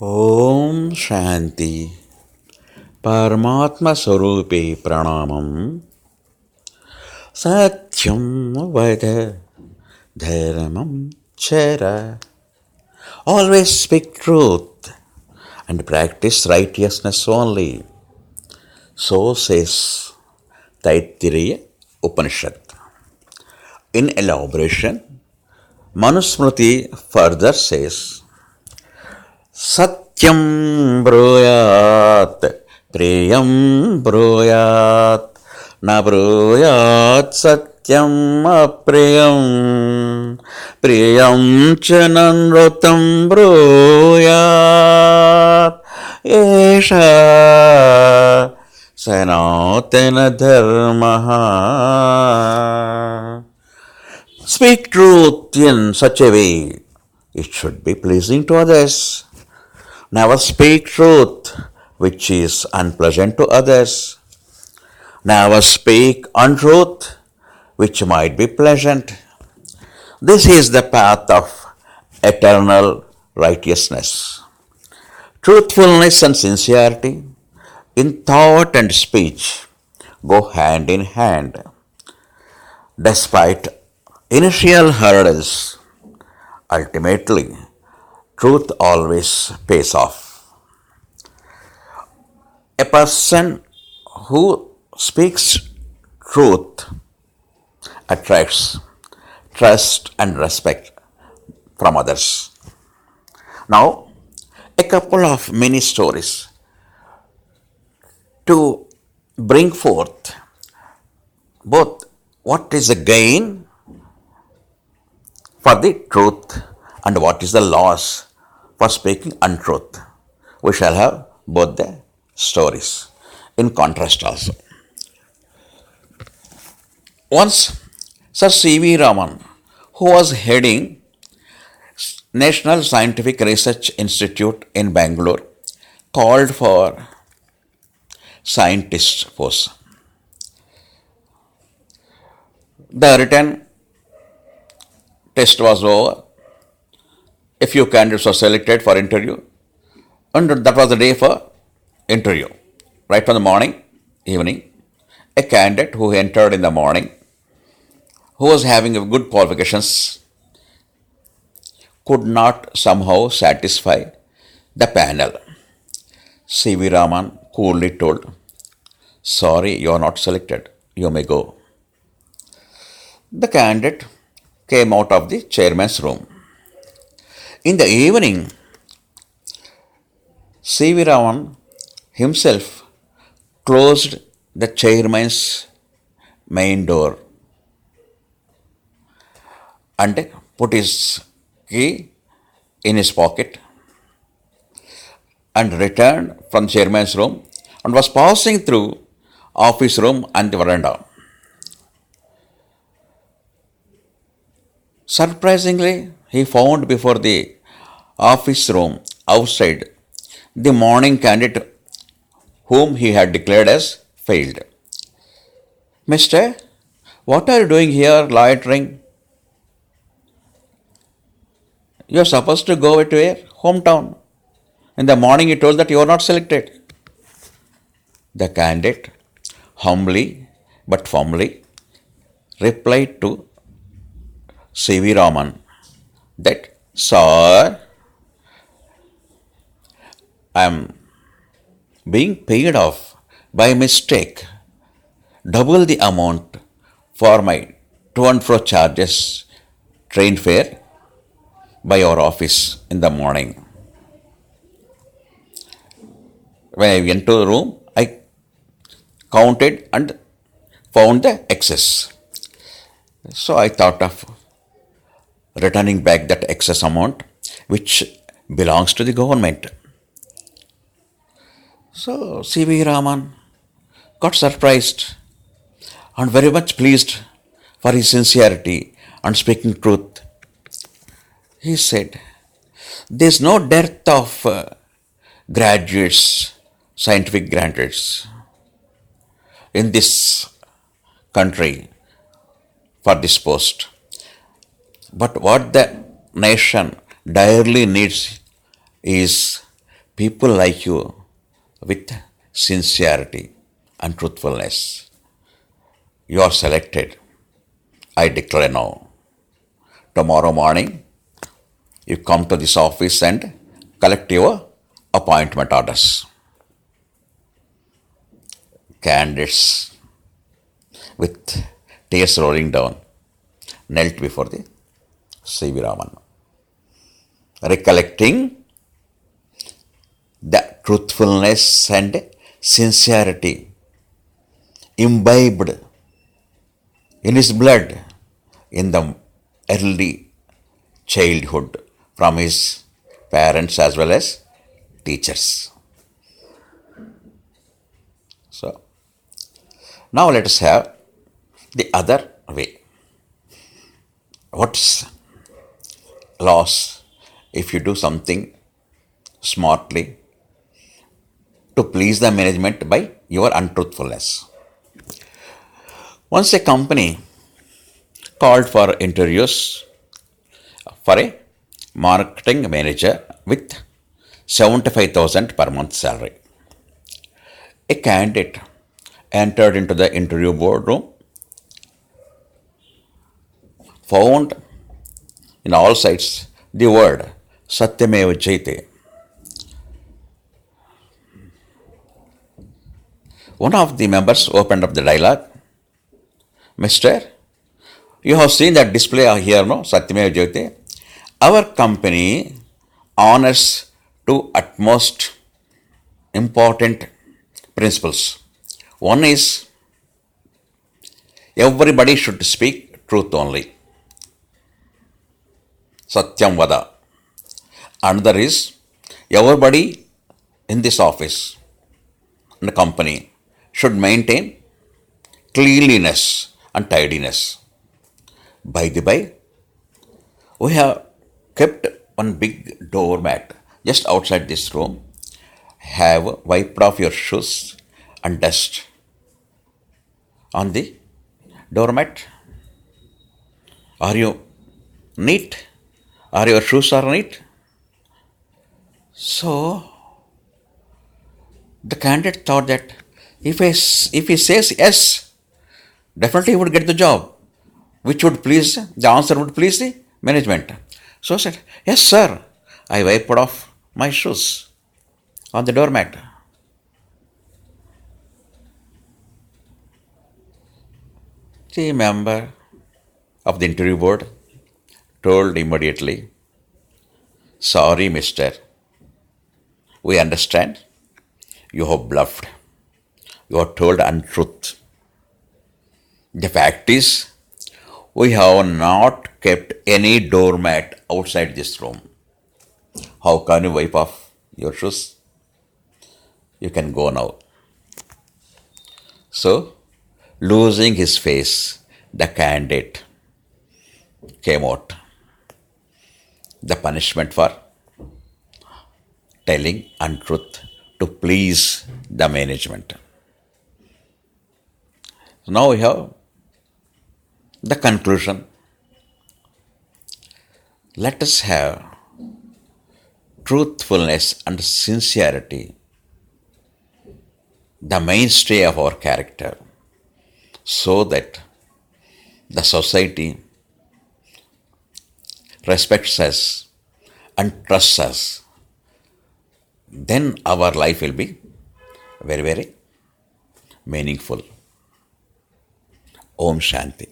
ఓం శాంతి పరమాత్మ స్వరూపే ప్రణామం. సత్యం వద ధర్మం చర. Always speak truth and practice righteousness only. So says Taittiriya Upanishad. In elaboration, Manusmriti further says, Satyam Bruyat, Priyam Bruyat, Na Bruyat Satyam Apriyam, Priyam Chananrotam Bruyat, Esha Sanatana Dharmaha. Speak truth in such a way it should be pleasing to others. Never speak truth which is unpleasant to others. Never speak untruth which might be pleasant. This is the path of eternal righteousness. Truthfulness and sincerity in thought and speech go hand in hand. Despite initial hurdles, ultimately, truth always pays off. A person who speaks truth attracts trust and respect from others. Now, a couple of mini stories to bring forth both what is the gain for the truth and what is the loss for speaking untruth. We shall have both the stories in contrast also. Once Sir C.V. Raman, who was heading National Scientific Research Institute in Bangalore, called for scientist post. The written test was over. A few candidates were selected for interview, and that was the day for interview. Right from the morning, evening, a candidate who entered in the morning, who was having good qualifications, could not somehow satisfy the panel. C.V. Raman coolly told, "Sorry, you are not selected. You may go." The candidate came out of the chairman's room. In the evening, C.V. Raman himself closed the chairman's main door and put his key in his pocket and returned from chairman's room and was passing through office room and the veranda. Surprisingly, he found before the office room outside the morning candidate whom he had declared as failed. "Mister, what are you doing here loitering? You are supposed to go to your hometown. In the morning you told that you are not selected." The candidate humbly but firmly replied to C.V. Raman that, "Sir, I am being paid off by mistake double the amount for my to and fro charges, train fare by your office in the morning. When I went to the room, I counted and found the excess. So I thought of returning back that excess amount which belongs to the government." So C.V. Raman got surprised and very much pleased for his sincerity and speaking truth. He said, "There is no dearth of graduates, scientific graduates in this country for this post. But what the nation direly needs is people like you with sincerity and truthfulness. You are selected. I declare now. Tomorrow morning, you come to this office and collect your appointment orders. Candidates with tears rolling down knelt before the C.V. Raman, recollecting the truthfulness and sincerity imbibed in his blood in the early childhood from his parents as well as teachers. So, now let us have the other way. What's loss if you do something smartly to please the management by your untruthfulness? Once a company called for interviews for a marketing manager with 75,000 per month salary. A candidate entered into the interview boardroom, found in all sides the word Satyameva Jayate. One of the members opened up the dialogue. Mister, you have seen that display here, no? Satyameva Jayate. Our company honors two utmost important principles. One is everybody should speak truth only. Satyam Vada. Another is everybody in this office and the company should maintain cleanliness and tidiness. By the by, we have kept one big doormat just outside this room. Have wiped off your shoes and dust on the doormat. Are you neat? Are your shoes are neat? So, the candidate thought that if he says yes, definitely he would get the job, which would please, the answer would please the management. So said, yes sir, I wiped off my shoes on the doormat. The member of the interview board told immediately, sorry mister, we understand you have bluffed. You have told untruth. The fact is, we have not kept any doormat outside this room. How can you wipe off your shoes? You can go now. So, losing his face, the candidate came out. The punishment for telling untruth to please the management. So now we have the conclusion. Let us have truthfulness and sincerity, the mainstay of our character, so that the society respects us and trusts us. Then our life will be very, very meaningful. Om Shanti.